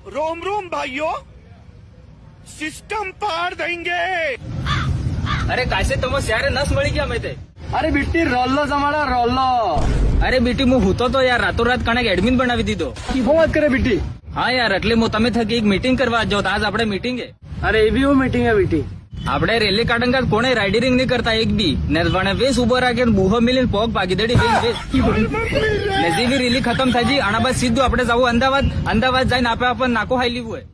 रोम रोम भाइयों, सिस्टम पार देंगे. अरे कायसे તમે ત્યારે નસ મળી ગયા મેં તે. અરે બીટી રોલ્લો જમાડા રોલ્લો. અરે બીટી હું હૂતો તો યાર રાતોરાત કણક એડમિન બનાવી દીધો. શું વાત કરે બીટી? હા યાર એટલે હું તમે થકી એક મીટિંગ કરવા જાઉં આજ આપણે મીટિંગ હે. અરે એવી હું મીટિંગ હે બીટી? આપણે રેલી કાઢંગા કોણે રાઇડિંગ નહીં કરતા એક બી ને વણે વેસ ઉભો રાખે બુહો મિલીને પોગ ભાગી દેડી વેસ ને જેવી રેલી ખતમ થઈ જી આના બાદ સીધું આપણે જવું અમદાવાદ જઈને આપણે નાકો હાઈ લીધું હોય.